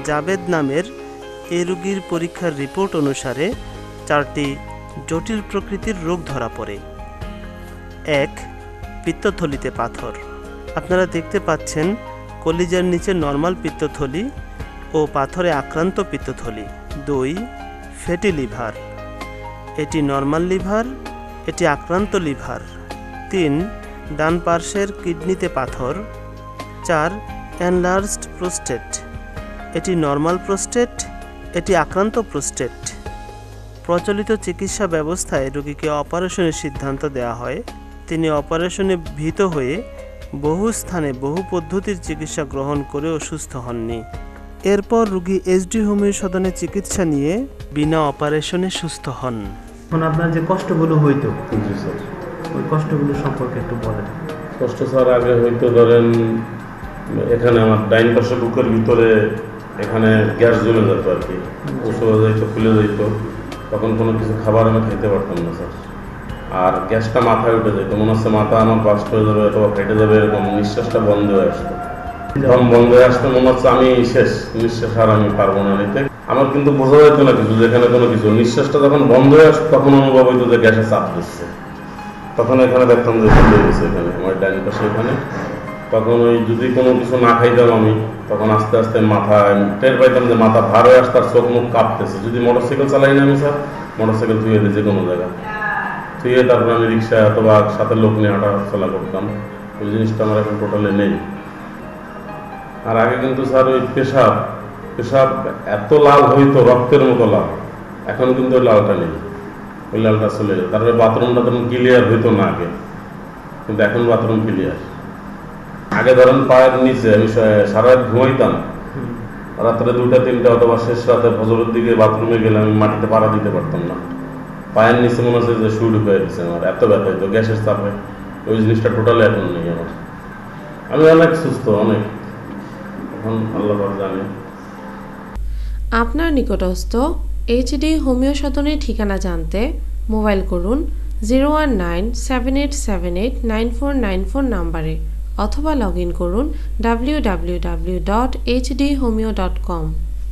জাবেদ নামের এই রোগীর পরীক্ষার রিপোর্ট অনুসারে 4টি জটিল প্রকৃতির রোগ ধরা পড়ে। 1. পিত্তথলিতে পাথর। আপনারা দেখতে পাচ্ছেন কলিজার নিচে নর্মাল পিত্তথলি ও পাথরে আক্রান্ত পিত্তথলি। 2. Fatty liver. এটি নর্মাল লিভার, এটি আক্রান্ত লিভার। 3. ডান পার্শ্বের কিডনিতে পাথর। 4. Enlarged prostate. এটি নর্মাল প্রোস্টেট, এটি আক্রান্ত প্রোস্টেট। প্রচলিত চিকিৎসা ব্যবস্থায় রোগীকে অপারেশনের সিদ্ধান্ত দেওয়া হয়। তিনি অপারেশনে ভীত হয়ে বহু স্থানে বহু পদ্ধতির চিকিৎসা গ্রহণ করে অসুস্থ হননি। এরপর রোগী এইচডি হোমিও সদনে চিকিৎসা নিয়ে বিনা অপারেশনে সুস্থ হন। এখন আপনার যে কষ্টগুলো হইতো, জি স্যার, ওই কষ্টগুলো সম্পর্কে একটু বলেন। কষ্ট স্যার আগে হয়তো ধরেন এখানে আমার ডাইন পাশে বুকের ভিতরে এখানে গ্যাস জমে যেত আর কি, ওষুধ যাইতো, ফুলে যাইতো, তখন কোনো কিছু খাবার আমি খাইতে পারতাম না স্যার। আর গ্যাসটা মাথায় উঠে যেত, মনে হচ্ছে মাথা আমার বাস্ট হয়ে যাবে অথবা ফেটে যাবে, এরকম নিঃশ্বাসটা বন্ধ হয়ে আসতো। দম বন্ধ হয়ে আসতো, মনে হচ্ছে আমি শেষ, নিঃশ্বাস আর আমি পারবো না নিতে। আমার কিন্তু বোঝা যেত না কিছু, যেখানে কোনো কিছু, নিঃশ্বাসটা যখন বন্ধ হয়ে আসতো তখন অনুভব হইতো যে গ্যাসে চাপ দিচ্ছে। তখন এখানে দেখতাম যে ফুলে গেছে এখানে আমার ডাইন পাশে এখানে। তখন ওই যদি কোনো কিছু না খাইতাম আমি, তখন আস্তে আস্তে মাথা টের পাইতাম যে মাথা ভার হয়ে আসতে, আর চোখ মুখ কাঁপতেছে। যদি মোটরসাইকেল চালাই না আমি স্যার, মোটরসাইকেল ধুয়ে দিই যে কোনো জায়গায়, ধুয়ে তারপরে আমি রিক্সা অথবা সাথে লোক নিয়ে হাঁটা চলা করতাম। ওই জিনিসটা আমার এখন টোটালি নেই। আর আগে কিন্তু স্যার ওই পেশাব এত লাল হইতো, রক্তের মতো লাল। এখন কিন্তু ওই লালটা নেই, ওই লালটা চলে যায়। তারপরে বাথরুমটা তখন ক্লিয়ার হইতো না আগে, কিন্তু এখন বাথরুম ক্লিয়ার। আগে ধরেন পায়ের নিচে আমি সারা রাত ঘুমাইতাম, রাত্রে 2টা 3টা অথবা শেষ রাতে ফজরের দিকে বাথরুমে গেলে আমি মাটিতে পাড়া দিতে পারতাম না। পায়ের নিচে মনে হচ্ছে যে শুরু হয়ে গেছে, আমার এত ব্যথা হইতো গ্যাসের চাপে। ওই জিনিসটা টোটালি এখন নেই আমার। আমি অনেক সুস্থ, অনেক, এখন আল্লাহ জানে। আপনার নিকটস্থ এইচডি হোমিও সদনের ঠিকানা জানতে মোবাইল করুন 01978789494 নম্বরে অথবা লগ ইন করুন www.hdhomeo.com।